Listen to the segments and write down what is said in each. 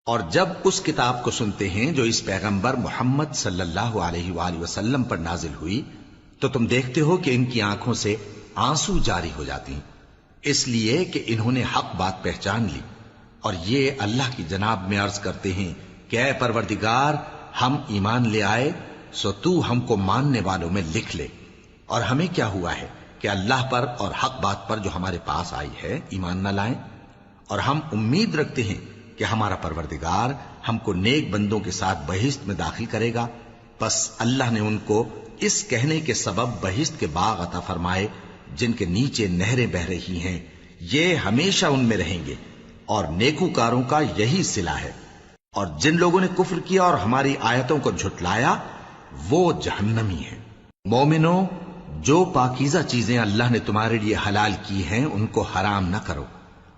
اور جب اس کتاب کو سنتے ہیں جو اس پیغمبر محمد صلی اللہ علیہ وآلہ وسلم پر نازل ہوئی تو تم دیکھتے ہو کہ ان کی آنکھوں سے آنسو جاری ہو جاتی ہیں، اس لیے کہ انہوں نے حق بات پہچان لی، اور یہ اللہ کی جناب میں عرض کرتے ہیں کہ اے پروردگار، ہم ایمان لے آئے سو تو ہم کو ماننے والوں میں لکھ لے، اور ہمیں کیا ہوا ہے کہ اللہ پر اور حق بات پر جو ہمارے پاس آئی ہے ایمان نہ لائیں، اور ہم امید رکھتے ہیں کہ ہمارا پروردگار ہم کو نیک بندوں کے ساتھ بہشت میں داخل کرے گا۔ بس اللہ نے ان کو اس کہنے کے سبب بہشت کے باغ عطا فرمائے جن کے نیچے نہریں بہ رہی ہیں، یہ ہمیشہ ان میں رہیں گے، اور نیکوکاروں کا یہی صلہ ہے۔ اور جن لوگوں نے کفر کیا اور ہماری آیتوں کو جھٹلایا وہ جہنمی ہیں۔ مومنو، جو پاکیزہ چیزیں اللہ نے تمہارے لیے حلال کی ہیں ان کو حرام نہ کرو،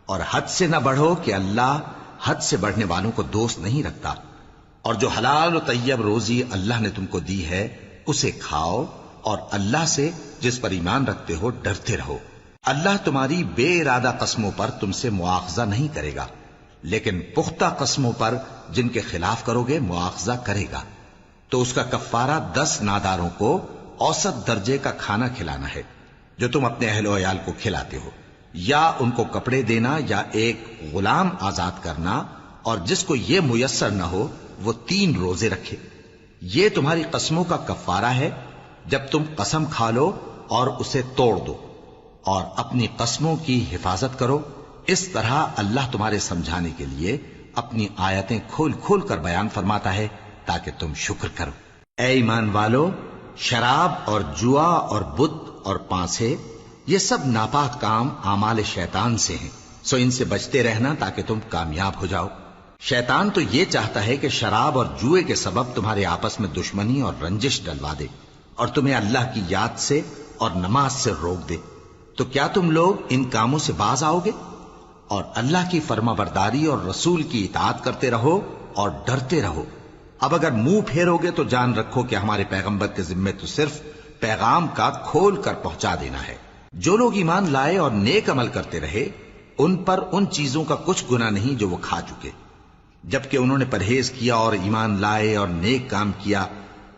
اور حد سے نہ بڑھو کہ اللہ حد سے بڑھنے والوں کو دوست نہیں رکھتا، اور جو حلال و طیب روزی اللہ نے تم کو دی ہے اسے کھاؤ، اور اللہ سے جس پر ایمان رکھتے ہو ڈرتے رہو۔ اللہ تمہاری بے ارادہ قسموں پر تم سے مواخذہ نہیں کرے گا، لیکن پختہ قسموں پر جن کے خلاف کرو گے مواخذہ کرے گا، تو اس کا کفارہ 10 ناداروں کو اوسط درجے کا کھانا کھلانا ہے جو تم اپنے اہل و عیال کو کھلاتے ہو، یا ان کو کپڑے دینا یا ایک غلام آزاد کرنا، اور جس کو یہ میسر نہ ہو وہ 3 روزے رکھے۔ یہ تمہاری قسموں کا کفارہ ہے جب تم قسم کھا لو اور اسے توڑ دو، اور اپنی قسموں کی حفاظت کرو۔ اس طرح اللہ تمہارے سمجھانے کے لیے اپنی آیتیں کھول کھول کر بیان فرماتا ہے تاکہ تم شکر کرو۔ اے ایمان والو، شراب اور جوا اور بت اور پانسے یہ سب ناپاک کام اعمال شیطان سے ہیں، سو ان سے بچتے رہنا تاکہ تم کامیاب ہو جاؤ۔ شیطان تو یہ چاہتا ہے کہ شراب اور جوئے کے سبب تمہارے آپس میں دشمنی اور رنجش ڈلوا دے، اور تمہیں اللہ کی یاد سے اور نماز سے روک دے۔ تو کیا تم لوگ ان کاموں سے باز آؤ گے؟ اور اللہ کی فرما برداری اور رسول کی اطاعت کرتے رہو اور ڈرتے رہو۔ اب اگر منہ پھیرو گے تو جان رکھو کہ ہمارے پیغمبر کے ذمے تو صرف پیغام کا کھول کر پہنچا دینا ہے۔ جو لوگ ایمان لائے اور نیک عمل کرتے رہے ان پر ان چیزوں کا کچھ گناہ نہیں جو وہ کھا چکے، جبکہ انہوں نے پرہیز کیا اور ایمان لائے اور نیک کام کیا،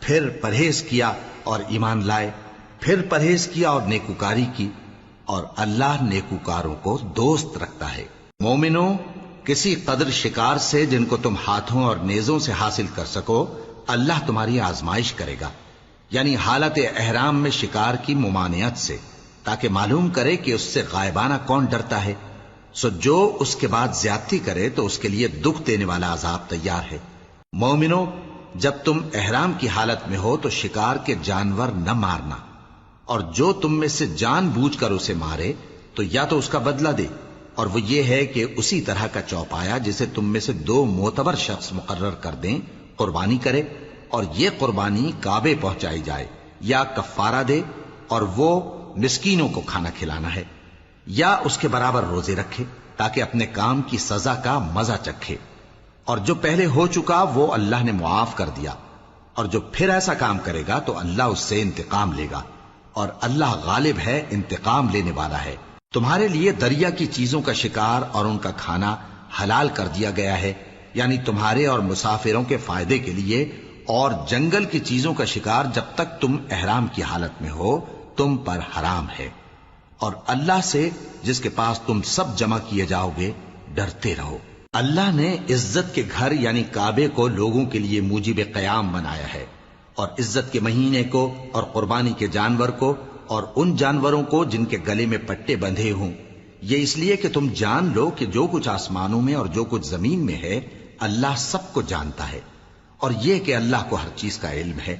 پھر پرہیز کیا اور ایمان لائے، پھر پرہیز کیا اور نیکوکاری کی، اور اللہ نیکوکاروں کو دوست رکھتا ہے۔ مومنو، کسی قدر شکار سے جن کو تم ہاتھوں اور نیزوں سے حاصل کر سکو اللہ تمہاری آزمائش کرے گا، یعنی حالت احرام میں شکار کی ممانعت سے، تاکہ معلوم کرے کہ اس سے غائبانہ کون ڈرتا ہے، سو جو اس کے بعد زیادتی کرے تو اس کے لیے دکھ دینے والا عذاب تیار ہے۔ مومنو، جب تم احرام کی حالت میں ہو تو شکار کے جانور نہ مارنا، اور جو تم میں سے جان بوجھ کر اسے مارے تو یا تو اس کا بدلہ دے، اور وہ یہ ہے کہ اسی طرح کا چوپایا جسے تم میں سے 2 معتبر شخص مقرر کر دیں قربانی کرے، اور یہ قربانی کعبے پہنچائی جائے، یا کفارہ دے اور وہ مسکینوں کو کھانا کھلانا ہے، یا اس کے برابر روزے رکھے تاکہ اپنے کام کی سزا کا مزہ چکھے، اور جو پہلے ہو چکا وہ اللہ نے معاف کر دیا، اور جو پھر ایسا کام کرے گا تو اللہ اس سے انتقام لے گا، اور اللہ غالب ہے، انتقام لینے والا ہے۔ تمہارے لیے دریا کی چیزوں کا شکار اور ان کا کھانا حلال کر دیا گیا ہے، یعنی تمہارے اور مسافروں کے فائدے کے لیے، اور جنگل کی چیزوں کا شکار جب تک تم احرام کی حالت میں ہو تم پر حرام ہے، اور اللہ سے جس کے پاس تم سب جمع کیے جاؤ گے ڈرتے رہو۔ اللہ نے عزت کے گھر یعنی کعبے کو لوگوں کے لیے موجب قیام بنایا ہے، اور عزت کے مہینے کو اور قربانی کے جانور کو اور ان جانوروں کو جن کے گلے میں پٹے بندھے ہوں، یہ اس لیے کہ تم جان لو کہ جو کچھ آسمانوں میں اور جو کچھ زمین میں ہے اللہ سب کو جانتا ہے، اور یہ کہ اللہ کو ہر چیز کا علم ہے۔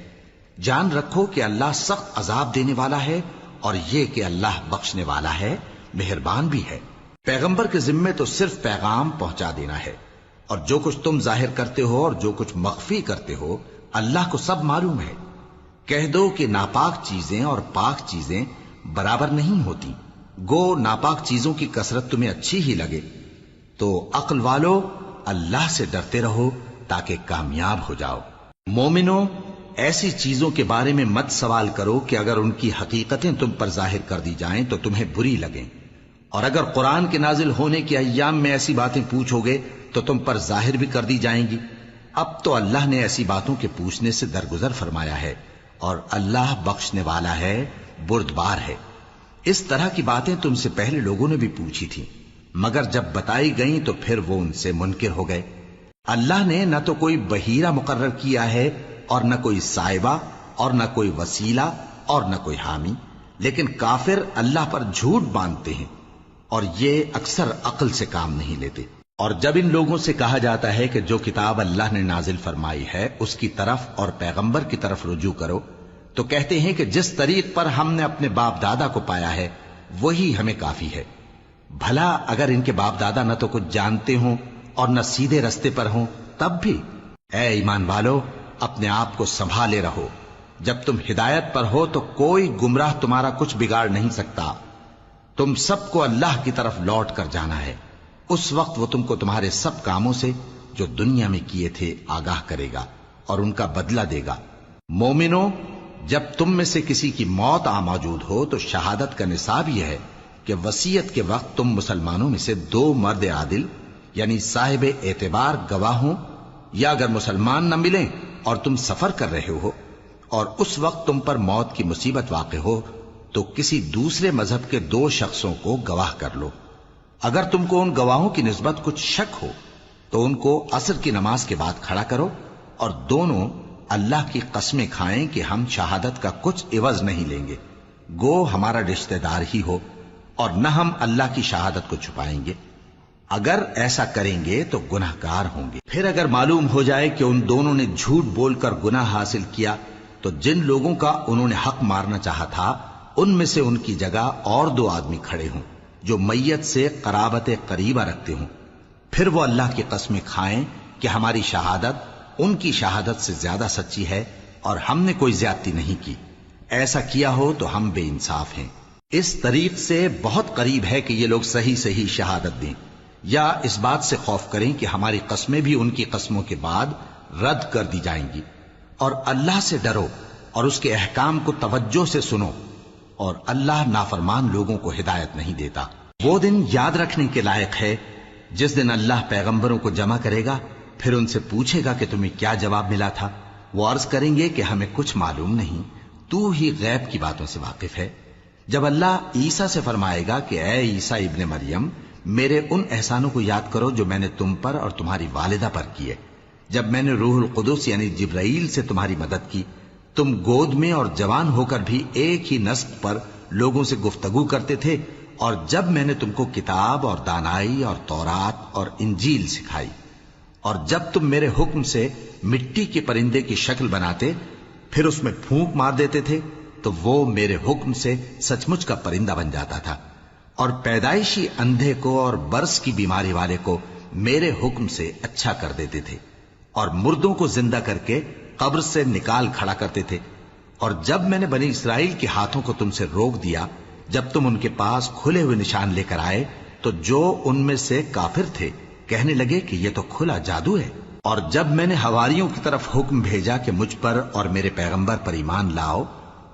جان رکھو کہ اللہ سخت عذاب دینے والا ہے، اور یہ کہ اللہ بخشنے والا ہے، مہربان بھی ہے۔ پیغمبر کے ذمے تو صرف پیغام پہنچا دینا ہے، اور جو کچھ تم ظاہر کرتے ہو اور جو کچھ مخفی کرتے ہو اللہ کو سب معلوم ہے۔ کہہ دو کہ ناپاک چیزیں اور پاک چیزیں برابر نہیں ہوتی، گو ناپاک چیزوں کی کثرت تمہیں اچھی ہی لگے، تو عقل والو اللہ سے ڈرتے رہو تاکہ کامیاب ہو جاؤ۔ مومنو، ایسی چیزوں کے بارے میں مت سوال کرو کہ اگر ان کی حقیقتیں تم پر ظاہر کر دی جائیں تو تمہیں بری لگیں، اور اگر قرآن کے نازل ہونے کے ایام میں ایسی باتیں پوچھو گے تو تم پر ظاہر بھی کر دی جائیں گی۔ اب تو اللہ نے ایسی باتوں کے پوچھنے سے درگزر فرمایا ہے، اور اللہ بخشنے والا ہے، بردبار ہے۔ اس طرح کی باتیں تم سے پہلے لوگوں نے بھی پوچھی تھیں، مگر جب بتائی گئیں تو پھر وہ ان سے منکر ہو گئے۔ اللہ نے نہ تو کوئی بحیرہ مقرر کیا ہے، اور نہ کوئی سائبہ، اور نہ کوئی وسیلہ، اور نہ کوئی حامی، لیکن کافر اللہ پر جھوٹ باندھتے ہیں، اور یہ اکثر عقل سے کام نہیں لیتے۔ اور جب ان لوگوں سے کہا جاتا ہے کہ جو کتاب اللہ نے نازل فرمائی ہے اس کی طرف اور پیغمبر کی طرف رجوع کرو، تو کہتے ہیں کہ جس طریق پر ہم نے اپنے باپ دادا کو پایا ہے وہی ہمیں کافی ہے۔ بھلا اگر ان کے باپ دادا نہ تو کچھ جانتے ہوں اور نہ سیدھے رستے پر ہوں تب بھی؟ اے ایمان والو، اپنے آپ کو سنبھالے رہو، جب تم ہدایت پر ہو تو کوئی گمراہ تمہارا کچھ بگاڑ نہیں سکتا۔ تم سب کو اللہ کی طرف لوٹ کر جانا ہے، اس وقت وہ تم کو تمہارے سب کاموں سے جو دنیا میں کیے تھے آگاہ کرے گا اور ان کا بدلہ دے گا۔ مومنو، جب تم میں سے کسی کی موت آ موجود ہو تو شہادت کا نصاب یہ ہے کہ وصیت کے وقت تم مسلمانوں میں سے 2 مرد عادل یعنی صاحب اعتبار گواہ ہوں، یا اگر مسلمان نہ ملیں اور تم سفر کر رہے ہو اور اس وقت تم پر موت کی مصیبت واقع ہو تو کسی دوسرے مذہب کے 2 شخصوں کو گواہ کر لو۔ اگر تم کو ان گواہوں کی نسبت کچھ شک ہو تو ان کو عصر کی نماز کے بعد کھڑا کرو، اور دونوں اللہ کی قسمیں کھائیں کہ ہم شہادت کا کچھ عوض نہیں لیں گے، گو ہمارا رشتہ دار ہی ہو، اور نہ ہم اللہ کی شہادت کو چھپائیں گے۔ اگر ایسا کریں گے تو گناہ گار ہوں گے۔ پھر اگر معلوم ہو جائے کہ ان دونوں نے جھوٹ بول کر گناہ حاصل کیا تو جن لوگوں کا انہوں نے حق مارنا چاہا تھا ان میں سے ان کی جگہ اور 2 آدمی کھڑے ہوں جو میت سے قرابت قریبہ رکھتے ہوں، پھر وہ اللہ کی قسمیں کھائیں کہ ہماری شہادت ان کی شہادت سے زیادہ سچی ہے اور ہم نے کوئی زیادتی نہیں کی۔ ایسا کیا ہو تو ہم بے انصاف ہیں۔ اس طریق سے بہت قریب ہے کہ یہ لوگ صحیح شہادت دیں، یا اس بات سے خوف کریں کہ ہماری قسمیں بھی ان کی قسموں کے بعد رد کر دی جائیں گی۔ اور اللہ سے ڈرو اور اس کے احکام کو توجہ سے سنو، اور اللہ نافرمان لوگوں کو ہدایت نہیں دیتا۔ وہ دن یاد رکھنے کے لائق ہے جس دن اللہ پیغمبروں کو جمع کرے گا، پھر ان سے پوچھے گا کہ تمہیں کیا جواب ملا تھا۔ وہ عرض کریں گے کہ ہمیں کچھ معلوم نہیں، تو ہی غیب کی باتوں سے واقف ہے۔ جب اللہ عیسیٰ سے فرمائے گا کہ اے عیسیٰ ابن مریم، میرے ان احسانوں کو یاد کرو جو میں نے تم پر اور تمہاری والدہ پر کیے، جب میں نے روح القدس یعنی جبرائیل سے تمہاری مدد کی، تم گود میں اور جوان ہو کر بھی ایک ہی نسق پر لوگوں سے گفتگو کرتے تھے، اور جب میں نے تم کو کتاب اور دانائی اور تورات اور انجیل سکھائی، اور جب تم میرے حکم سے مٹی کے پرندے کی شکل بناتے پھر اس میں پھونک مار دیتے تھے تو وہ میرے حکم سے سچ مچ کا پرندہ بن جاتا تھا، اور پیدائشی اندھے کو اور برس کی بیماری والے کو میرے حکم سے اچھا کر دیتے تھے، اور مردوں کو زندہ کر کے قبر سے نکال کھڑا کرتے تھے۔ اور جب میں نے بنی اسرائیل کے ہاتھوں کو تم سے روک دیا جب تم ان کے پاس کھلے ہوئے نشان لے کر آئے تو جو ان میں سے کافر تھے کہنے لگے کہ یہ تو کھلا جادو ہے۔ اور جب میں نے حواریوں کی طرف حکم بھیجا کہ مجھ پر اور میرے پیغمبر پر ایمان لاؤ،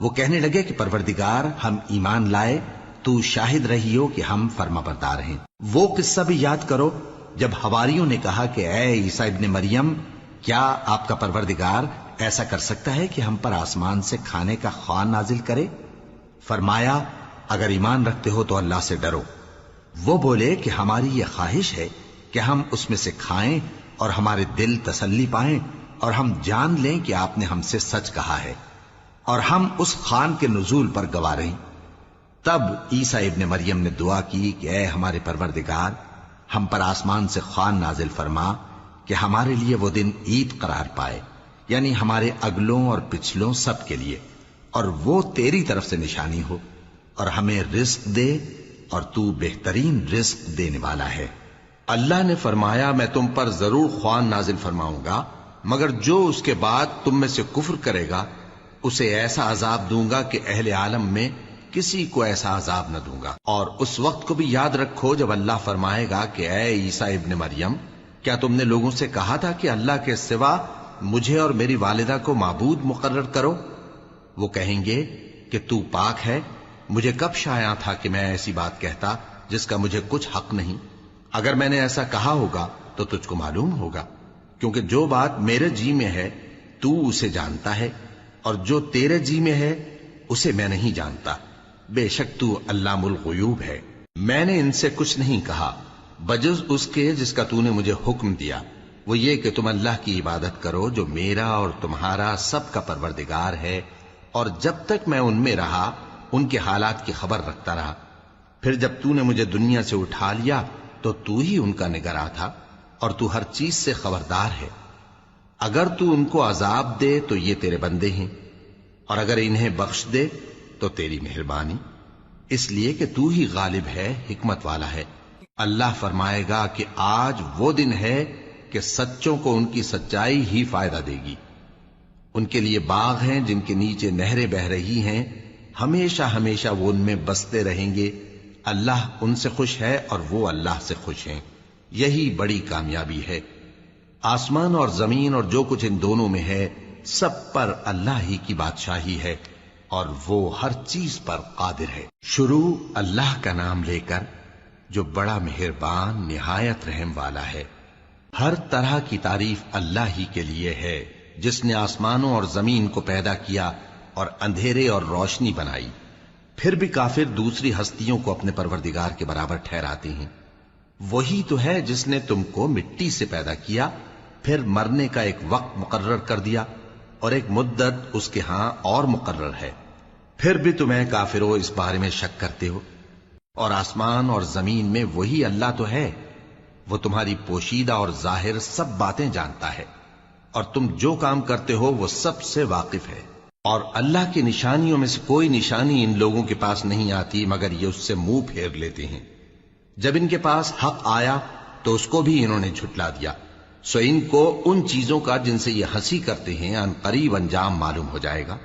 وہ کہنے لگے کہ پروردگار، ہم ایمان لائے، تو شاہد رہی ہو کہ ہم فرما بردار ہیں۔ وہ قصہ بھی یاد کرو جب حواریوں نے کہا کہ اے عیسیٰ ابن مریم، کیا آپ کا پروردگار ایسا کر سکتا ہے کہ ہم پر آسمان سے کھانے کا خوان نازل کرے؟ فرمایا، اگر ایمان رکھتے ہو تو اللہ سے ڈرو۔ وہ بولے کہ ہماری یہ خواہش ہے کہ ہم اس میں سے کھائیں اور ہمارے دل تسلی پائیں اور ہم جان لیں کہ آپ نے ہم سے سچ کہا ہے، اور ہم اس خوان کے نزول پر گواہ رہیں۔ تب عیسیٰ ابن مریم نے دعا کی کہ اے ہمارے پروردگار، ہم پر آسمان سے خوان نازل فرما کہ ہمارے لیے وہ دن عید قرار پائے، یعنی ہمارے اگلوں اور پچھلوں سب کے لیے، اور وہ تیری طرف سے نشانی ہو، اور ہمیں رزق دے، اور تو بہترین رزق دینے والا ہے۔ اللہ نے فرمایا، میں تم پر ضرور خوان نازل فرماؤں گا، مگر جو اس کے بعد تم میں سے کفر کرے گا اسے ایسا عذاب دوں گا کہ اہل عالم میں کسی کو ایسا عذاب نہ دوں گا۔ اور اس وقت کو بھی یاد رکھو جب اللہ فرمائے گا کہ اے عیسیٰ ابن مریم، کیا تم نے لوگوں سے کہا تھا کہ اللہ کے سوا مجھے اور میری والدہ کو معبود مقرر کرو؟ وہ کہیں گے کہ تو پاک ہے، مجھے کب شایع تھا کہ میں ایسی بات کہتا جس کا مجھے کچھ حق نہیں۔ اگر میں نے ایسا کہا ہوگا تو تجھ کو معلوم ہوگا، کیونکہ جو بات میرے جی میں ہے تو اسے جانتا ہے، اور جو تیرے جی میں ہے اسے میں نہیں جانتا۔ بے شک تو علام الغیوب ہے۔ میں نے ان سے کچھ نہیں کہا بجز اس کے جس کا تو نے مجھے حکم دیا، وہ یہ کہ تم اللہ کی عبادت کرو جو میرا اور تمہارا سب کا پروردگار ہے، اور جب تک میں ان میں رہا ان کے حالات کی خبر رکھتا رہا۔ پھر جب تو نے مجھے دنیا سے اٹھا لیا تو تو ہی ان کا نگراں تھا، اور تو ہر چیز سے خبردار ہے۔ اگر تو ان کو عذاب دے تو یہ تیرے بندے ہیں، اور اگر انہیں بخش دے تو تیری مہربانی، اس لیے کہ تو ہی غالب ہے، حکمت والا ہے۔ اللہ فرمائے گا کہ آج وہ دن ہے کہ سچوں کو ان کی سچائی ہی فائدہ دے گی۔ ان کے لیے باغ ہیں جن کے نیچے نہریں بہ رہی ہیں، ہمیشہ ہمیشہ وہ ان میں بستے رہیں گے۔ اللہ ان سے خوش ہے اور وہ اللہ سے خوش ہیں، یہی بڑی کامیابی ہے۔ آسمان اور زمین اور جو کچھ ان دونوں میں ہے سب پر اللہ ہی کی بادشاہی ہے، اور وہ ہر چیز پر قادر ہے۔ شروع اللہ کا نام لے کر جو بڑا مہربان نہایت رحم والا ہے۔ ہر طرح کی تعریف اللہ ہی کے لیے ہے، جس نے آسمانوں اور زمین کو پیدا کیا اور اندھیرے اور روشنی بنائی۔ پھر بھی کافر دوسری ہستیوں کو اپنے پروردگار کے برابر ٹھہراتے ہیں۔ وہی تو ہے جس نے تم کو مٹی سے پیدا کیا، پھر مرنے کا ایک وقت مقرر کر دیا، اور ایک مدت اس کے ہاں اور مقرر ہے۔ پھر بھی تمہیں کافروں اس بارے میں شک کرتے ہو، اور آسمان اور زمین میں وہی اللہ تو ہے، وہ تمہاری پوشیدہ اور ظاہر سب باتیں جانتا ہے، اور تم جو کام کرتے ہو وہ سب سے واقف ہے۔ اور اللہ کی نشانیوں میں سے کوئی نشانی ان لوگوں کے پاس نہیں آتی مگر یہ اس سے منہ پھیر لیتے ہیں۔ جب ان کے پاس حق آیا تو اس کو بھی انہوں نے جھٹلا دیا، سو ان کو ان چیزوں کا جن سے یہ ہنسی کرتے ہیں ان قریب انجام معلوم ہو جائے گا۔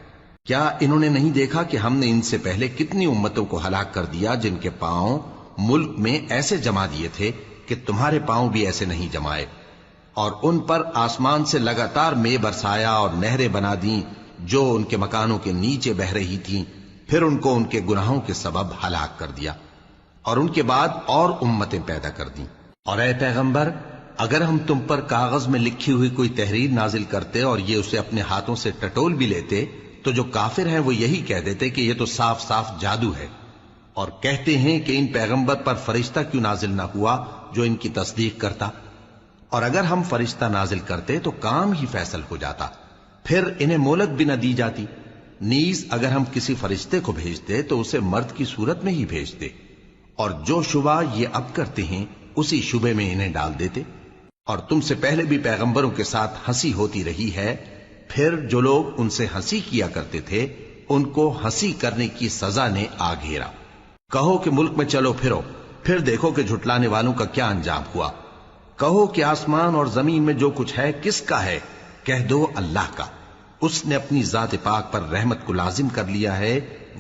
کیا انہوں نے نہیں دیکھا کہ ہم نے ان سے پہلے کتنی امتوں کو ہلاک کر دیا جن کے پاؤں ملک میں ایسے جما دیے تھے کہ تمہارے پاؤں بھی ایسے نہیں جمائے، اور ان پر آسمان سے لگاتار مے برسایا اور نہریں بنا دیں جو ان کے مکانوں کے نیچے بہ رہی تھیں، پھر ان کو ان کے گناہوں کے سبب ہلاک کر دیا، اور ان کے بعد اور امتیں پیدا کر دیں۔ اور اے پیغمبر، اگر ہم تم پر کاغذ میں لکھی ہوئی کوئی تحریر نازل کرتے اور یہ اسے اپنے ہاتھوں سے ٹٹول بھی لیتے تو جو کافر ہیں وہ یہی کہہ دیتے کہ یہ تو صاف صاف جادو ہے، اور کہتے ہیں کہ ان پیغمبر پر فرشتہ کیوں نازل نہ ہوا جو ان کی تصدیق کرتا، اور اگر ہم فرشتہ نازل کرتے تو کام ہی فیصل ہو جاتا، پھر انہیں مہلت بھی نہ دی جاتی۔ نیز اگر ہم کسی فرشتے کو بھیجتے تو اسے مرد کی صورت میں ہی بھیجتے، اور جو شبہ یہ اب کرتے ہیں اسی شبے میں انہیں ڈال دیتے۔ اور تم سے پہلے بھی پیغمبروں کے ساتھ ہنسی ہوتی رہی ہے، پھر جو لوگ ان سے ہنسی کیا کرتے تھے ان کو ہنسی کرنے کی سزا نے آ گھیرا۔ کہو کہ ملک میں چلو پھرو، پھر دیکھو کہ جھٹلانے والوں کا کیا انجام ہوا۔ کہو کہ آسمان اور زمین میں جو کچھ ہے کس کا ہے؟ کہہ دو اللہ کا۔ اس نے اپنی ذات پاک پر رحمت کو لازم کر لیا ہے،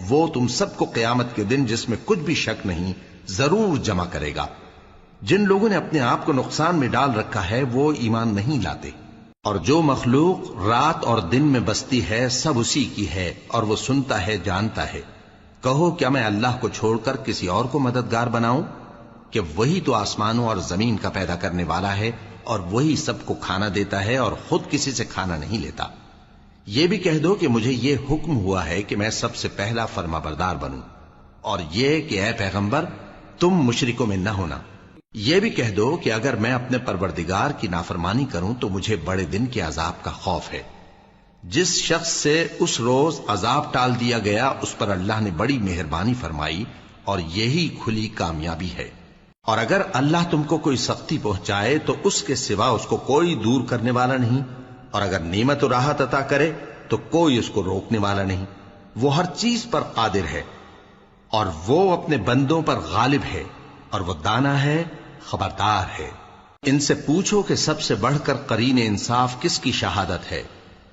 وہ تم سب کو قیامت کے دن جس میں کچھ بھی شک نہیں ضرور جمع کرے گا۔ جن لوگوں نے اپنے آپ کو نقصان میں ڈال رکھا ہے وہ ایمان نہیں لاتے، اور جو مخلوق رات اور دن میں بستی ہے سب اسی کی ہے، اور وہ سنتا ہے جانتا ہے۔ کہو کیا میں اللہ کو چھوڑ کر کسی اور کو مددگار بناؤں؟ کہ وہی تو آسمانوں اور زمین کا پیدا کرنے والا ہے، اور وہی سب کو کھانا دیتا ہے اور خود کسی سے کھانا نہیں لیتا۔ یہ بھی کہہ دو کہ مجھے یہ حکم ہوا ہے کہ میں سب سے پہلا فرما بردار بنوں، اور یہ کہ اے پیغمبر تم مشرکوں میں نہ ہونا۔ یہ بھی کہہ دو کہ اگر میں اپنے پروردگار کی نافرمانی کروں تو مجھے بڑے دن کے عذاب کا خوف ہے۔ جس شخص سے اس روز عذاب ٹال دیا گیا اس پر اللہ نے بڑی مہربانی فرمائی، اور یہی کھلی کامیابی ہے۔ اور اگر اللہ تم کو کوئی سختی پہنچائے تو اس کے سوا اس کو کوئی دور کرنے والا نہیں، اور اگر نعمت و راحت عطا کرے تو کوئی اس کو روکنے والا نہیں۔ وہ ہر چیز پر قادر ہے، اور وہ اپنے بندوں پر غالب ہے، اور وہ دانا ہے، خبردار ہے۔ ان سے پوچھو کہ سب سے بڑھ کر قرین انصاف کس کی شہادت ہے؟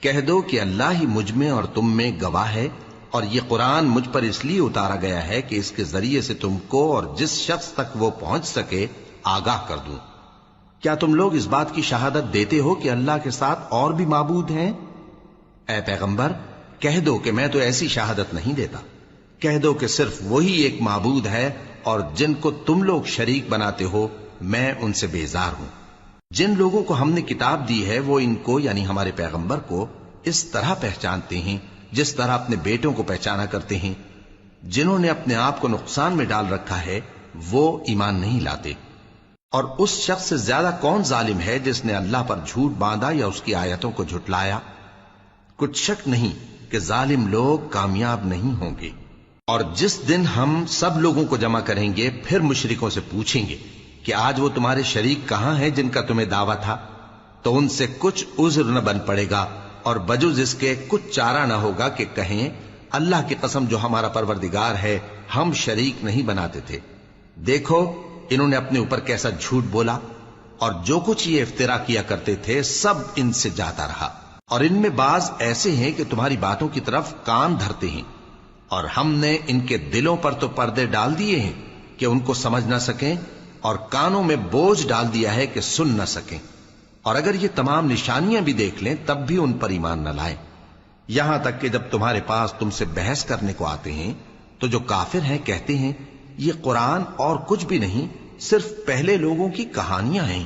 کہہ دو کہ اللہ ہی مجھ میں اور تم میں گواہ ہے، اور یہ قرآن مجھ پر اس لیے اتارا گیا ہے کہ اس کے ذریعے سے تم کو اور جس شخص تک وہ پہنچ سکے آگاہ کر دوں۔ کیا تم لوگ اس بات کی شہادت دیتے ہو کہ اللہ کے ساتھ اور بھی معبود ہیں؟ اے پیغمبر کہہ دو کہ میں تو ایسی شہادت نہیں دیتا۔ کہہ دو کہ صرف وہی ایک معبود ہے، اور جن کو تم لوگ شریک بناتے ہو میں ان سے بیزار ہوں۔ جن لوگوں کو ہم نے کتاب دی ہے وہ ان کو یعنی ہمارے پیغمبر کو اس طرح پہچانتے ہیں جس طرح اپنے بیٹوں کو پہچانا کرتے ہیں. جنہوں نے اپنے آپ کو نقصان میں ڈال رکھا ہے وہ ایمان نہیں لاتے. اور اس شخص سے زیادہ کون ظالم ہے جس نے اللہ پر جھوٹ باندھا یا اس کی آیتوں کو جھٹلایا؟ کچھ شک نہیں کہ ظالم لوگ کامیاب نہیں ہوں گے. اور جس دن ہم سب لوگوں کو جمع کریں گے پھر مشرکوں سے پوچھیں گے کہ آج وہ تمہارے شریک کہاں ہیں جن کا تمہیں دعویٰ تھا؟ تو ان سے کچھ عذر نہ بن پڑے گا اور بجز اس کے کچھ چارہ نہ ہوگا کہ کہیں اللہ کی قسم جو ہمارا پروردگار ہے ہم شریک نہیں بناتے تھے. دیکھو انہوں نے اپنے اوپر کیسا جھوٹ بولا اور جو کچھ یہ افترا کیا کرتے تھے سب ان سے جاتا رہا. اور ان میں بعض ایسے ہیں کہ تمہاری باتوں کی طرف کان دھرتے ہیں اور ہم نے ان کے دلوں پر تو پردے ڈال دیے ہیں کہ ان کو سمجھ نہ سکیں اور کانوں میں بوجھ ڈال دیا ہے کہ سن نہ سکیں. اور اگر یہ تمام نشانیاں بھی دیکھ لیں تب بھی ان پر ایمان نہ لائیں. یہاں تک کہ جب تمہارے پاس تم سے بحث کرنے کو آتے ہیں تو جو کافر ہیں کہتے ہیں یہ قرآن اور کچھ بھی نہیں صرف پہلے لوگوں کی کہانیاں ہیں.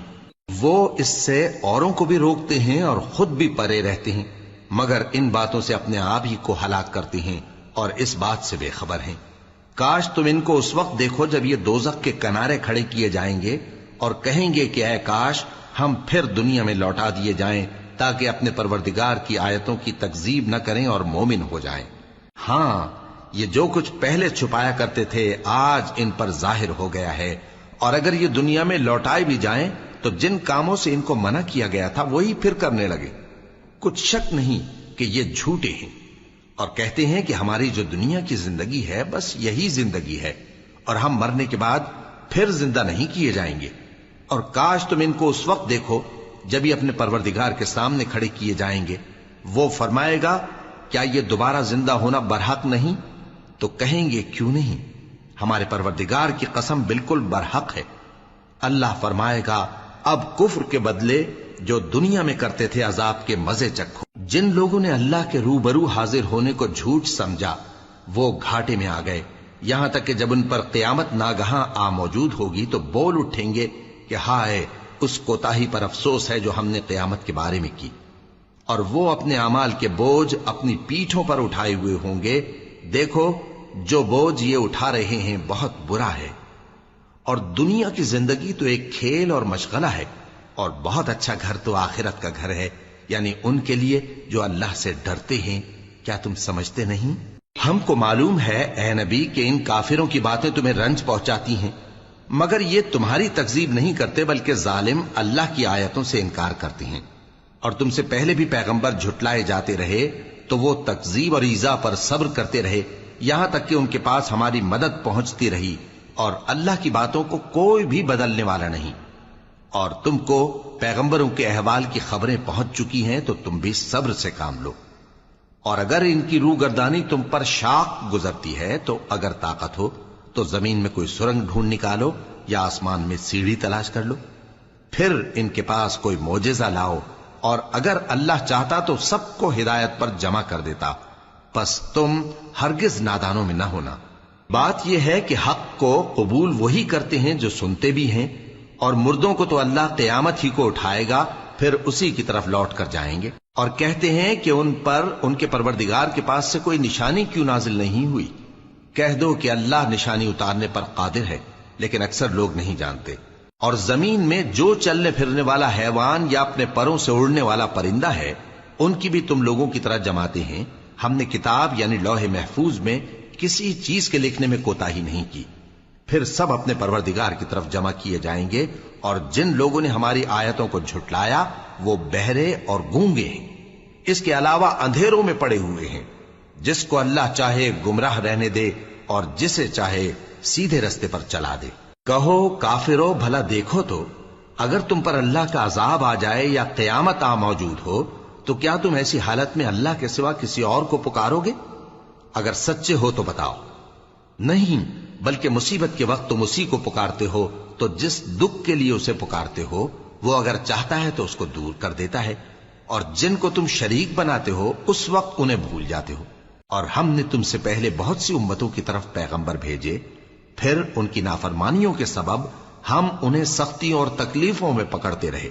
وہ اس سے اوروں کو بھی روکتے ہیں اور خود بھی پرے رہتے ہیں مگر ان باتوں سے اپنے آپ ہی کو ہلاک کرتے ہیں اور اس بات سے بے خبر ہیں. کاش تم ان کو اس وقت دیکھو جب یہ دوزخ کے کنارے کھڑے کیے جائیں گے اور کہیں گے کہ اے کاش ہم پھر دنیا میں لوٹا دیے جائیں تاکہ اپنے پروردگار کی آیتوں کی تکذیب نہ کریں اور مومن ہو جائیں. ہاں یہ جو کچھ پہلے چھپایا کرتے تھے آج ان پر ظاہر ہو گیا ہے. اور اگر یہ دنیا میں لوٹائے بھی جائیں تو جن کاموں سے ان کو منع کیا گیا تھا وہی پھر کرنے لگے. کچھ شک نہیں کہ یہ جھوٹے ہیں اور کہتے ہیں کہ ہماری جو دنیا کی زندگی ہے بس یہی زندگی ہے اور ہم مرنے کے بعد پھر زندہ نہیں کیے جائیں گے. اور کاش تم ان کو اس وقت دیکھو جب یہ اپنے پروردگار کے سامنے کھڑے کیے جائیں گے. وہ فرمائے گا کیا یہ دوبارہ زندہ ہونا برحق نہیں؟ تو کہیں گے کیوں نہیں، ہمارے پروردگار کی قسم بالکل برحق ہے. اللہ فرمائے گا اب کفر کے بدلے جو دنیا میں کرتے تھے عذاب کے مزے چکھو. جن لوگوں نے اللہ کے روبرو حاضر ہونے کو جھوٹ سمجھا وہ گھاٹے میں آ گئے. یہاں تک کہ جب ان پر قیامت ناگہاں آ موجود ہوگی تو بول اٹھیں گے کہ ہائے اس کوتاہی پر افسوس ہے جو ہم نے قیامت کے بارے میں کی. اور وہ اپنے اعمال کے بوجھ اپنی پیٹھوں پر اٹھائے ہوئے ہوں گے. دیکھو جو بوجھ یہ اٹھا رہے ہیں بہت برا ہے. اور دنیا کی زندگی تو ایک کھیل اور مشغلہ ہے اور بہت اچھا گھر تو آخرت کا گھر ہے یعنی ان کے لیے جو اللہ سے ڈرتے ہیں. کیا تم سمجھتے نہیں؟ ہم کو معلوم ہے اے نبی کہ ان کافروں کی باتیں تمہیں رنج پہنچاتی ہیں مگر یہ تمہاری تکذیب نہیں کرتے بلکہ ظالم اللہ کی آیتوں سے انکار کرتے ہیں. اور تم سے پہلے بھی پیغمبر جھٹلائے جاتے رہے تو وہ تکذیب اور ایذا پر صبر کرتے رہے یہاں تک کہ ان کے پاس ہماری مدد پہنچتی رہی اور اللہ کی باتوں کو کوئی بھی بدلنے والا نہیں. اور تم کو پیغمبروں کے احوال کی خبریں پہنچ چکی ہیں تو تم بھی صبر سے کام لو. اور اگر ان کی روگردانی تم پر شاق گزرتی ہے تو اگر طاقت ہو تو زمین میں کوئی سرنگ ڈھونڈ نکالو یا آسمان میں سیڑھی تلاش کر لو. پھر ان کے پاس کوئی معجزہ لاؤ اور اگر اللہ چاہتا تو سب کو ہدایت پر جمع کر دیتا. پس تم ہرگز نادانوں میں نہ ہونا. بات یہ ہے کہ حق کو قبول وہی کرتے ہیں جو سنتے بھی ہیں اور مردوں کو تو اللہ قیامت ہی کو اٹھائے گا پھر اسی کی طرف لوٹ کر جائیں گے. اور کہتے ہیں کہ ان پر ان کے پروردگار کے پاس سے کوئی نشانی کیوں نازل نہیں ہوئی. کہہ دو کہ اللہ نشانی اتارنے پر قادر ہے لیکن اکثر لوگ نہیں جانتے. اور زمین میں جو چلنے پھرنے والا حیوان یا اپنے پروں سے اڑنے والا پرندہ ہے ان کی بھی تم لوگوں کی طرح جماتے ہیں. ہم نے کتاب یعنی لوح محفوظ میں کسی چیز کے لکھنے میں کوتاہی نہیں کی. پھر سب اپنے پروردگار کی طرف جمع کیے جائیں گے. اور جن لوگوں نے ہماری آیتوں کو جھٹلایا وہ بہرے اور گونگے ہیں. اس کے علاوہ اندھیروں میں پڑے ہوئے ہیں. جس کو اللہ چاہے گمراہ رہنے دے اور جسے چاہے سیدھے رستے پر چلا دے. کہو کافرو بھلا دیکھو تو اگر تم پر اللہ کا عذاب آ جائے یا قیامت آ موجود ہو تو کیا تم ایسی حالت میں اللہ کے سوا کسی اور کو پکارو گے؟ اگر سچے ہو تو بتاؤ. نہیں بلکہ مصیبت کے وقت تم اسی کو پکارتے ہو تو جس دکھ کے لیے اسے پکارتے ہو وہ اگر چاہتا ہے تو اس کو دور کر دیتا ہے. اور جن کو تم شریک بناتے ہو اس وقت انہیں بھول جاتے ہو. اور ہم نے تم سے پہلے بہت سی امتوں کی طرف پیغمبر بھیجے پھر ان کی نافرمانیوں کے سبب ہم انہیں سختیوں اور تکلیفوں میں پکڑتے رہے.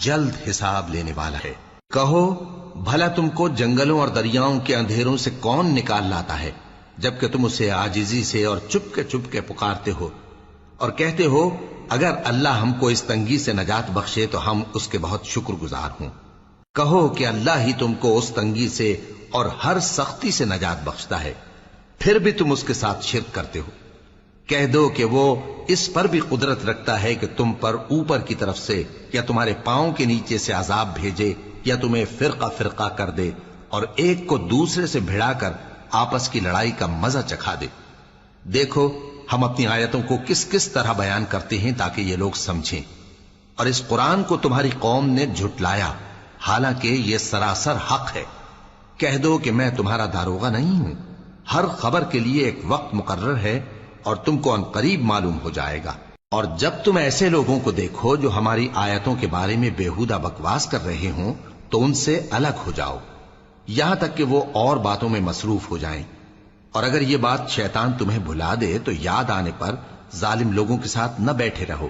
جلد حساب لینے والا ہے۔ کہو بھلا تم کو جنگلوں اور دریاؤں کے اندھیروں سے کون نکال لاتا ہے، جبکہ تم اسے عاجزی سے اور چپ کے پکارتے ہو اور کہتے ہو اگر اللہ ہم کو اس تنگی سے نجات بخشے تو ہم اس کے بہت شکر گزار ہوں۔ کہو کہ اللہ ہی تم کو اس تنگی سے اور ہر سختی سے نجات بخشتا ہے، پھر بھی تم اس کے ساتھ شرک کرتے ہو۔ کہہ دو کہ وہ اس پر بھی قدرت رکھتا ہے کہ تم پر اوپر کی طرف سے یا تمہارے پاؤں کے نیچے سے عذاب بھیجے یا تمہیں فرقہ فرقہ کر دے اور ایک کو دوسرے سے بھڑا کر آپس کی لڑائی کا مزہ چکھا دے۔ دیکھو ہم اپنی آیتوں کو کس کس طرح بیان کرتے ہیں تاکہ یہ لوگ سمجھیں، اور اس قرآن کو تمہاری قوم نے جھٹلایا حالانکہ یہ سراسر حق ہے۔ کہہ دو کہ میں تمہارا داروغہ نہیں ہوں، ہر خبر کے لیے ایک وقت مقرر ہے اور تم کو ان قریب معلوم ہو جائے گا۔ اور جب تم ایسے لوگوں کو دیکھو جو ہماری آیتوں کے بارے میں بےہودہ بکواس کر رہے ہوں تو ان سے الگ ہو جاؤ، یہاں تک کہ وہ اور باتوں میں مصروف ہو جائیں۔ اور اگر یہ بات شیطان تمہیں بھلا دے تو یاد آنے پر ظالم لوگوں کے ساتھ نہ بیٹھے رہو،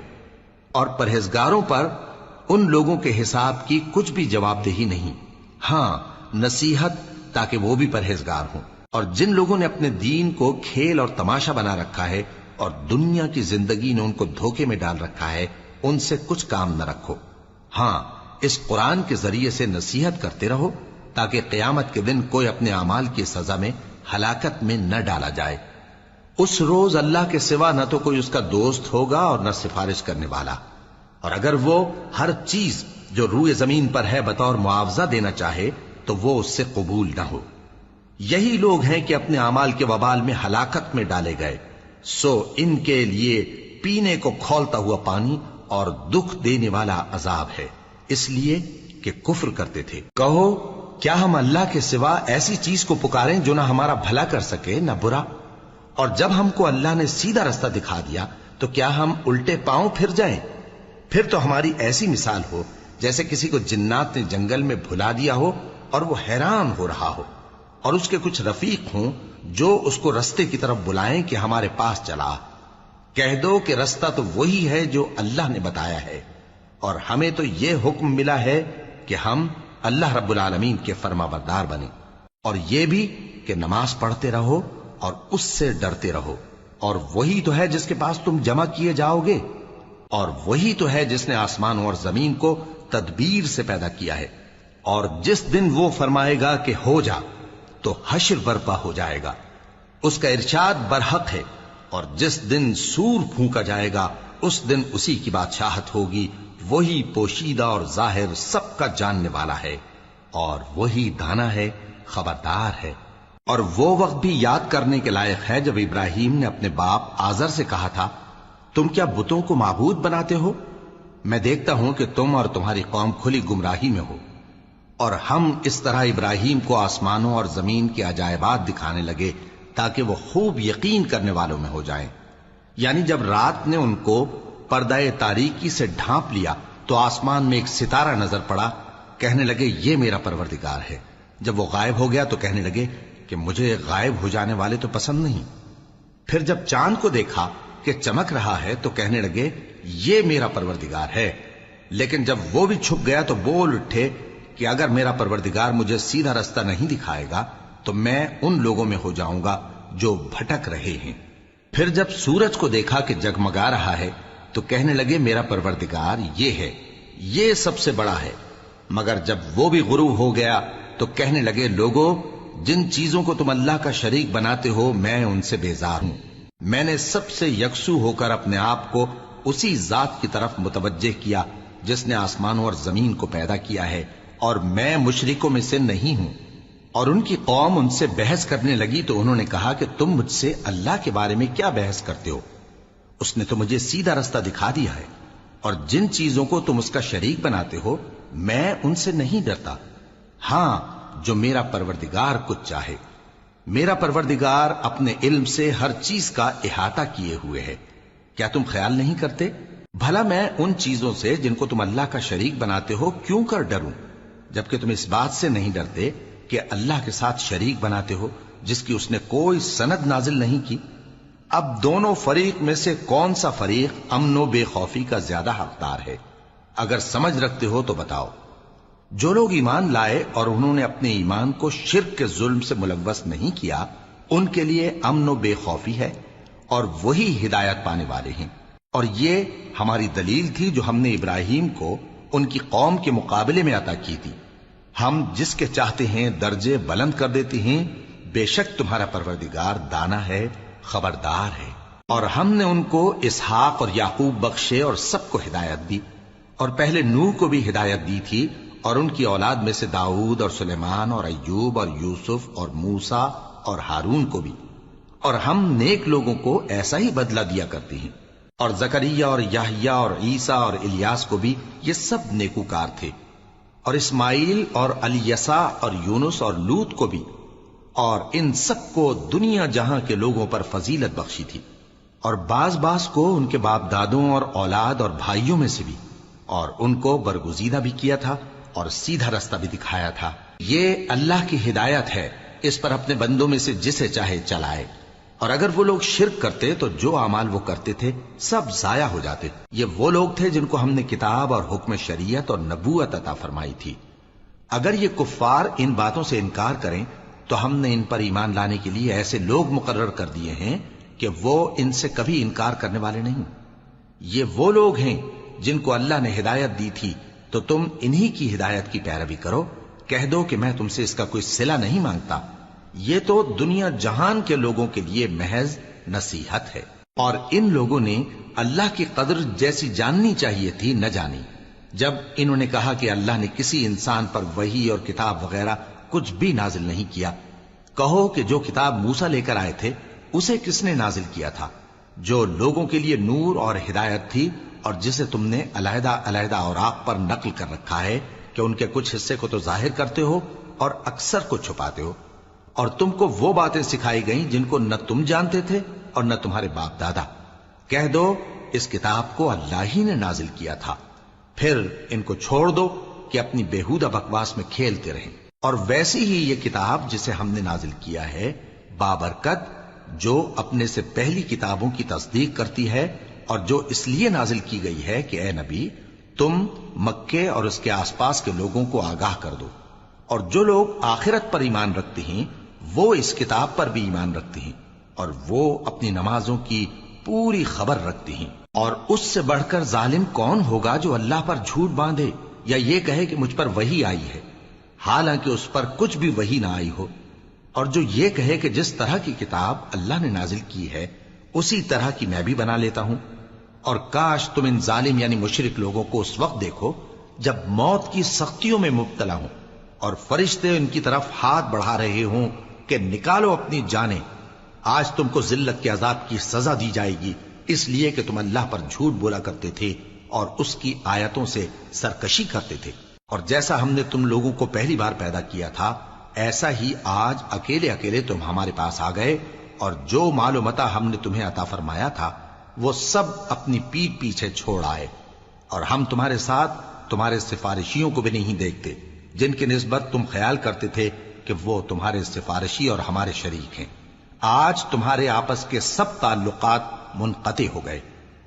اور پرہیزگاروں پر ان لوگوں کے حساب کی کچھ بھی جواب دہی نہیں، ہاں نصیحت تاکہ وہ بھی پرہیزگار ہوں۔ اور جن لوگوں نے اپنے دین کو کھیل اور تماشا بنا رکھا ہے اور دنیا کی زندگی نے ان کو دھوکے میں ڈال رکھا ہے، ان سے کچھ کام نہ رکھو، ہاں اس قرآن کے ذریعے سے نصیحت کرتے رہو تاکہ قیامت کے دن کوئی اپنے اعمال کی سزا میں ہلاکت میں نہ ڈالا جائے۔ اس روز اللہ کے سوا نہ تو کوئی اس کا دوست ہوگا اور نہ سفارش کرنے والا، اور اگر وہ ہر چیز جو روئے زمین پر ہے بطور معاوضہ دینا چاہے تو وہ اس سے قبول نہ ہو۔ یہی لوگ ہیں کہ اپنے اعمال کے وبال میں ہلاکت میں ڈالے گئے، سو ان کے لیے پینے کو کھولتا ہوا پانی اور دکھ دینے والا عذاب ہے، اس لیے کہ کفر کرتے تھے۔ کہو کیا ہم اللہ کے سوا ایسی چیز کو پکاریں جو نہ ہمارا بھلا کر سکے نہ برا؟ اور جب ہم کو اللہ نے سیدھا رستہ دکھا دیا تو کیا ہم الٹے پاؤں پھر جائیں؟ پھر تو ہماری ایسی مثال ہو جیسے کسی کو جنات نے جنگل میں بھلا دیا ہو اور وہ حیران ہو رہا ہو، اور اس کے کچھ رفیق ہوں جو اس کو رستے کی طرف بلائیں کہ ہمارے پاس چلا۔ کہہ دو کہ رستہ تو وہی ہے جو اللہ نے بتایا ہے، اور ہمیں تو یہ حکم ملا ہے کہ ہم اللہ رب العالمین کے فرما بردار بنیں، اور یہ بھی کہ نماز پڑھتے رہو اور اس سے ڈرتے رہو، اور وہی تو ہے جس کے پاس تم جمع کیے جاؤ گے، اور وہی تو ہے جس نے آسمانوں اور زمین کو تدبیر سے پیدا کیا ہے، اور جس دن وہ فرمائے گا کہ ہو جا تو حشر برپا ہو جائے گا، اس کا ارشاد برحق ہے، اور جس دن سور پھونکا جائے گا اس دن اسی کی بادشاہت ہوگی، وہی پوشیدہ اور ظاہر سب کا جاننے والا ہے، اور وہی دانا ہے، خبردار ہے۔ اور وہ وقت بھی یاد کرنے کے لائق ہے جب ابراہیم نے اپنے باپ آزر سے کہا تھا تم کیا بتوں کو معبود بناتے ہو؟ میں دیکھتا ہوں کہ تم اور تمہاری قوم کھلی گمراہی میں ہو۔ اور ہم اس طرح ابراہیم کو آسمانوں اور زمین کے عجائبات دکھانے لگے تاکہ وہ خوب یقین کرنے والوں میں ہو جائیں۔ یعنی جب رات نے ان کو پردہ تاریکی سے ڈھانپ لیا تو آسمان میں ایک ستارہ نظر پڑا، کہنے لگے یہ میرا پروردگار ہے۔ جب وہ غائب ہو گیا تو کہنے لگے کہ مجھے غائب ہو جانے والے تو پسند نہیں۔ پھر جب چاند کو دیکھا کہ چمک رہا ہے تو کہنے لگے یہ میرا پروردگار ہے۔ لیکن جب وہ بھی چھپ گیا تو بول اٹھے کہ اگر میرا پروردگار مجھے سیدھا رستہ نہیں دکھائے گا تو میں ان لوگوں میں ہو جاؤں گا جو بھٹک رہے ہیں۔ پھر جب سورج کو دیکھا کہ جگمگا رہا ہے تو کہنے لگے میرا پروردگار یہ ہے، یہ سب سے بڑا ہے۔ مگر جب وہ بھی غروب ہو گیا تو کہنے لگے لوگو جن چیزوں کو تم اللہ کا شریک بناتے ہو میں ان سے بیزار ہوں۔ میں نے سب سے یکسو ہو کر اپنے آپ کو اسی ذات کی طرف متوجہ کیا جس نے آسمانوں اور زمین کو پیدا کیا ہے، اور میں مشرکوں میں سے نہیں ہوں۔ اور ان کی قوم ان سے بحث کرنے لگی تو انہوں نے کہا کہ تم مجھ سے اللہ کے بارے میں کیا بحث کرتے ہو؟ اس نے تو مجھے سیدھا رستہ دکھا دیا ہے، اور جن چیزوں کو تم اس کا شریک بناتے ہو میں ان سے نہیں ڈرتا، ہاں جو میرا پروردگار کچھ چاہے۔ میرا پروردگار اپنے علم سے ہر چیز کا احاطہ کیے ہوئے ہے۔ کیا تم خیال نہیں کرتے؟ بھلا میں ان چیزوں سے جن کو تم اللہ کا شریک بناتے ہو کیوں کر ڈروں، جبکہ تم اس بات سے نہیں ڈرتے کہ اللہ کے ساتھ شریک بناتے ہو جس کی اس نے کوئی سند نازل نہیں کی۔ اب دونوں فریق میں سے کون سا فریق امن و بے خوفی کا زیادہ حقدار ہے؟ اگر سمجھ رکھتے ہو تو بتاؤ۔ جو لوگ ایمان لائے اور انہوں نے اپنے ایمان کو شرک کے ظلم سے ملوث نہیں کیا، ان کے لیے امن و بے خوفی ہے، اور وہی ہدایت پانے والے ہیں۔ اور یہ ہماری دلیل تھی جو ہم نے ابراہیم کو ان کی قوم کے مقابلے میں عطا کی تھی۔ ہم جس کے چاہتے ہیں درجے بلند کر دیتے ہیں، بے شک تمہارا پروردگار دانا ہے، خبردار ہے۔ اور ہم نے ان کو اسحاق اور یعقوب بخشے اور سب کو ہدایت دی، اور پہلے نوح کو بھی ہدایت دی تھی، اور ان کی اولاد میں سے داؤد اور سلیمان اور ایوب اور یوسف اور موسیٰ اور ہارون کو بھی۔ اور ہم نیک لوگوں کو ایسا ہی بدلہ دیا کرتے ہیں۔ اور زکریا اور یحییٰ اور عیسیٰ اور الیاس کو بھی، یہ سب نیکوکار تھے۔ اور اسماعیل اور الیسع اور یونس اور لوط کو بھی، اور ان سب کو دنیا جہاں کے لوگوں پر فضیلت بخشی تھی، اور بعض کو ان کے باپ دادوں اور اولاد اور بھائیوں میں سے بھی، اور ان کو برگزیدہ بھی کیا تھا اور سیدھا رستہ بھی دکھایا تھا۔ یہ اللہ کی ہدایت ہے، اس پر اپنے بندوں میں سے جسے چاہے چلائے۔ اور اگر وہ لوگ شرک کرتے تو جو اعمال وہ کرتے تھے سب ضائع ہو جاتے۔ یہ وہ لوگ تھے جن کو ہم نے کتاب اور حکم شریعت اور نبوت عطا فرمائی تھی۔ اگر یہ کفار ان باتوں سے انکار کریں تو ہم نے ان پر ایمان لانے کے لیے ایسے لوگ مقرر کر دیے ہیں کہ وہ ان سے کبھی انکار کرنے والے نہیں۔ یہ وہ لوگ ہیں جن کو اللہ نے ہدایت دی تھی، تو تم انہی کی ہدایت کی پیروی کرو۔ کہہ دو کہ میں تم سے اس کا کوئی صلہ نہیں مانگتا، یہ تو دنیا جہان کے لوگوں کے لیے محض نصیحت ہے۔ اور ان لوگوں نے اللہ کی قدر جیسی جاننی چاہیے تھی نہ جانی، جب انہوں نے کہا کہ اللہ نے کسی انسان پر وحی اور کتاب وغیرہ کچھ بھی نازل نہیں کیا۔ کہو کہ جو کتاب موسیٰ لے کر آئے تھے اسے کس نے نازل کیا تھا، جو لوگوں کے لیے نور اور ہدایت تھی، اور جسے تم نے علیحدہ علیحدہ اوراق پر نقل کر رکھا ہے کہ ان کے کچھ حصے کو تو ظاہر کرتے ہو اور اکثر کو چھپاتے ہو۔ اور تم کو وہ باتیں سکھائی گئیں جن کو نہ تم جانتے تھے اور نہ تمہارے باپ دادا۔ کہہ دو اس کتاب کو اللہ ہی نے نازل کیا تھا، پھر ان کو چھوڑ دو کہ اپنی بیہودہ بکواس میں کھیلتے رہیں۔ اور ویسی ہی یہ کتاب جسے ہم نے نازل کیا ہے بابرکت، جو اپنے سے پہلی کتابوں کی تصدیق کرتی ہے، اور جو اس لیے نازل کی گئی ہے کہ اے نبی تم مکے اور اس کے آس پاس کے لوگوں کو آگاہ کر دو۔ اور جو لوگ آخرت پر ایمان رکھتے ہیں وہ اس کتاب پر بھی ایمان رکھتے ہیں، اور وہ اپنی نمازوں کی پوری خبر رکھتے ہیں۔ اور اس سے بڑھ کر ظالم کون ہوگا جو اللہ پر جھوٹ باندھے یا یہ کہے کہ مجھ پر وحی آئی ہے، حالانکہ اس پر کچھ بھی وحی نہ آئی ہو، اور جو یہ کہے کہ جس طرح کی کتاب اللہ نے نازل کی ہے اسی طرح کی میں بھی بنا لیتا ہوں۔ اور کاش تم ان ظالم یعنی مشرک لوگوں کو اس وقت دیکھو جب موت کی سختیوں میں مبتلا ہوں، اور فرشتے ان کی طرف ہاتھ بڑھا رہے ہوں کہ نکالو اپنی جانیں، آج تم کو ذلت کے عذاب کی سزا دی جائے گی، اس لیے کہ تم اللہ پر جھوٹ بولا کرتے تھے اور اس کی آیتوں سے سرکشی کرتے تھے۔ اور جیسا ہم نے تم لوگوں کو پہلی بار پیدا کیا تھا ایسا ہی آج اکیلے اکیلے تم ہمارے پاس آ گئے، اور جو مال و متاع ہم نے تمہیں عطا فرمایا تھا وہ سب اپنی پیٹھ پیچھے چھوڑ آئے، اور ہم تمہارے ساتھ تمہارے سفارشیوں کو بھی نہیں دیکھتے جن کی نسبت تم خیال کرتے تھے کہ وہ تمہارے سفارشی اور ہمارے شریک ہیں۔ آج تمہارے آپس کے سب تعلقات منقطع ہو گئے،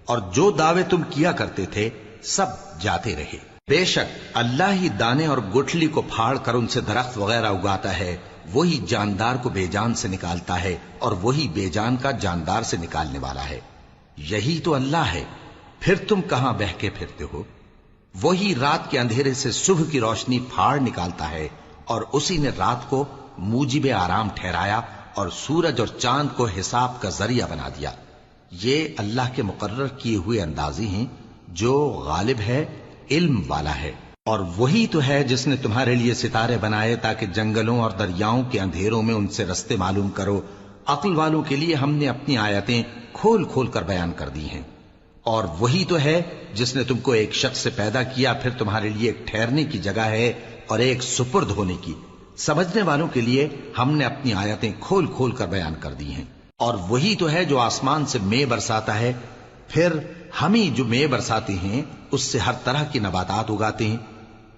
اور جو دعوے تم کیا کرتے تھے سب جاتے رہے۔ بے شک اللہ ہی دانے اور گٹھلی کو پھاڑ کر ان سے درخت وغیرہ اگاتا ہے، وہی جاندار کو بے جان سے نکالتا ہے، اور وہی بے جان کا جاندار سے نکالنے والا ہے۔ یہی تو اللہ ہے، پھر تم کہاں بہکے پھرتے ہو؟ وہی رات کے اندھیرے سے صبح کی روشنی پھاڑ نکالتا ہے، اور اسی نے رات کو موجب آرام ٹھہرایا اور سورج اور چاند کو حساب کا ذریعہ بنا دیا۔ یہ اللہ کے مقرر کیے ہوئے اندازے ہیں، جو غالب ہے، علم والا ہے۔ اور وہی تو ہے جس نے تمہارے لیے ستارے بنائے تاکہ جنگلوں اور دریاؤں کے اندھیروں میں ان سے رستے معلوم کرو۔ عقل والوں کے لیے ہم نے اپنی آیتیں کھول کھول کر بیان کر دی ہیں۔ اور وہی تو ہے جس نے تم کو ایک شخص سے پیدا کیا، پھر تمہارے لیے ایک ٹھہرنے کی جگہ ہے اور ایک سپرد ہونے کی۔ سمجھنے والوں کے لیے ہم نے اپنی آیتیں کھول کھول کر بیان کر دی ہیں۔ اور وہی تو ہے جو آسمان سے مے برساتا ہے، پھر ہم ہی جو مے برساتے ہیں اس سے ہر طرح کی نباتات اگاتے ہیں،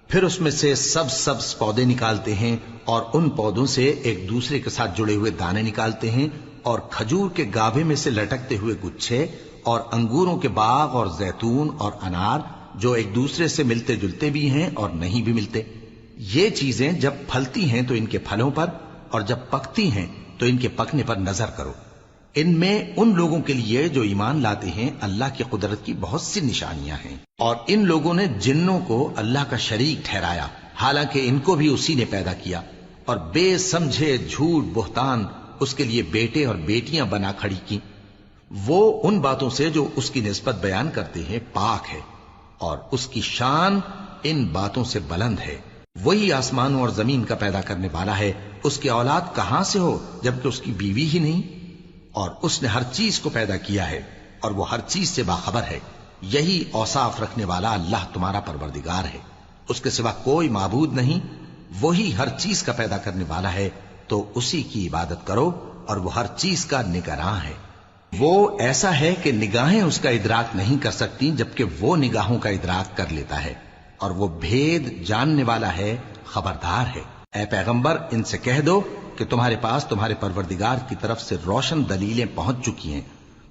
پھر اس میں سے سبز پودے نکالتے ہیں، اور ان پودوں سے ایک دوسرے کے ساتھ جڑے ہوئے دانے نکالتے ہیں، اور کھجور کے گاھے میں سے لٹکتے ہوئے گچھے، اور انگوروں کے باغ اور زیتون اور انار جو ایک دوسرے سے ملتے جلتے بھی ہیں اور نہیں بھی ملتے۔ یہ چیزیں جب پھلتی ہیں تو ان کے پھلوں پر، اور جب پکتی ہیں تو ان کے پکنے پر نظر کرو۔ ان میں ان لوگوں کے لیے جو ایمان لاتے ہیں اللہ کی قدرت کی بہت سی نشانیاں ہیں، اور ان لوگوں نے جنوں کو اللہ کا شریک ٹھہرایا، حالانکہ ان کو بھی اسی نے پیدا کیا، اور بے سمجھے جھوٹ بہتان اس کے لیے بیٹے اور بیٹیاں بنا کھڑی کی۔ وہ ان باتوں سے جو اس کی نسبت بیان کرتے ہیں پاک ہے، اور اس کی شان ان باتوں سے بلند ہے۔ وہی آسمانوں اور زمین کا پیدا کرنے والا ہے، اس کی اولاد کہاں سے ہو جبکہ اس کی بیوی ہی نہیں؟ اور اس نے ہر چیز کو پیدا کیا ہے، اور وہ ہر چیز سے باخبر ہے۔ یہی اوصاف رکھنے والا اللہ تمہارا پروردگار ہے، اس کے سوا کوئی معبود نہیں۔ وہی ہر چیز کا پیدا کرنے والا ہے، تو اسی کی عبادت کرو، اور وہ ہر چیز کا نگراں ہے۔ وہ ایسا ہے کہ نگاہیں اس کا ادراک نہیں کر سکتی، جبکہ وہ نگاہوں کا ادراک کر لیتا ہے، اور وہ بھید جاننے والا ہے، خبردار ہے۔ اے پیغمبر، ان سے کہہ دو کہ تمہارے پاس تمہارے پروردگار کی طرف سے روشن دلیلیں پہنچ چکی ہیں،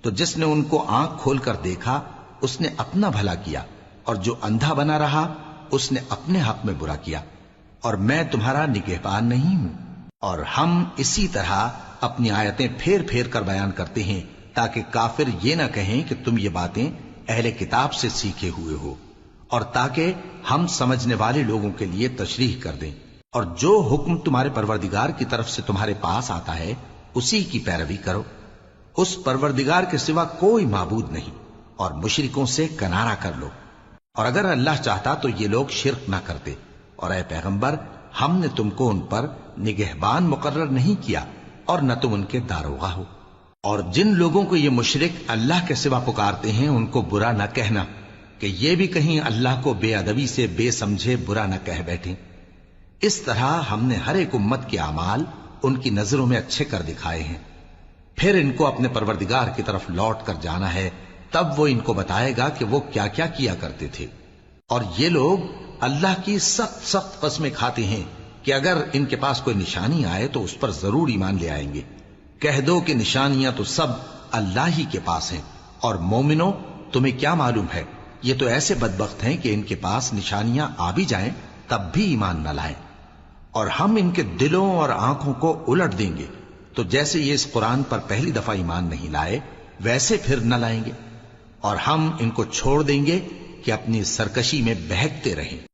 تو جس نے ان کو آنکھ کھول کر دیکھا اس نے اپنا بھلا کیا، اور جو اندھا بنا رہا اس نے اپنے حق میں برا کیا، اور میں تمہارا نگہبان نہیں ہوں۔ اور ہم اسی طرح اپنی آیتیں پھیر پھیر کر بیان کرتے ہیں تاکہ کافر یہ نہ کہیں کہ تم یہ باتیں اہل کتاب سے سیکھے ہوئے ہو، اور تاکہ ہم سمجھنے والے لوگوں کے لیے تشریح کر دیں۔ اور جو حکم تمہارے پروردگار کی طرف سے تمہارے پاس آتا ہے اسی کی پیروی کرو، اس پروردگار کے سوا کوئی معبود نہیں، اور مشرکوں سے کنارہ کر لو۔ اور اگر اللہ چاہتا تو یہ لوگ شرک نہ کرتے، اور اے پیغمبر ہم نے تم کو ان پر نگہبان مقرر نہیں کیا، اور نہ تم ان کے داروغہ ہو۔ اور جن لوگوں کو یہ مشرک اللہ کے سوا پکارتے ہیں ان کو برا نہ کہنا، کہ یہ بھی کہیں اللہ کو بے ادبی سے بے سمجھے برا نہ کہہ بیٹھیں۔ اس طرح ہم نے ہر ایک امت کے اعمال ان کی نظروں میں اچھے کر دکھائے ہیں، پھر ان کو اپنے پروردگار کی طرف لوٹ کر جانا ہے، تب وہ ان کو بتائے گا کہ وہ کیا کیا کیا کرتے تھے۔ اور یہ لوگ اللہ کی سخت سخت قسمیں کھاتے ہیں کہ اگر ان کے پاس کوئی نشانی آئے تو اس پر ضرور ایمان لے آئیں گے۔ کہہ دو کہ نشانیاں تو سب اللہ ہی کے پاس ہیں، اور مومنوں تمہیں کیا معلوم ہے، یہ تو ایسے بدبخت ہیں کہ ان کے پاس نشانیاں آ بھی جائیں تب بھی ایمان نہ لائیں، اور ہم ان کے دلوں اور آنکھوں کو الٹ دیں گے، تو جیسے یہ اس قرآن پر پہلی دفعہ ایمان نہیں لائے ویسے پھر نہ لائیں گے، اور ہم ان کو چھوڑ دیں گے کہ اپنی سرکشی میں بہکتے رہیں۔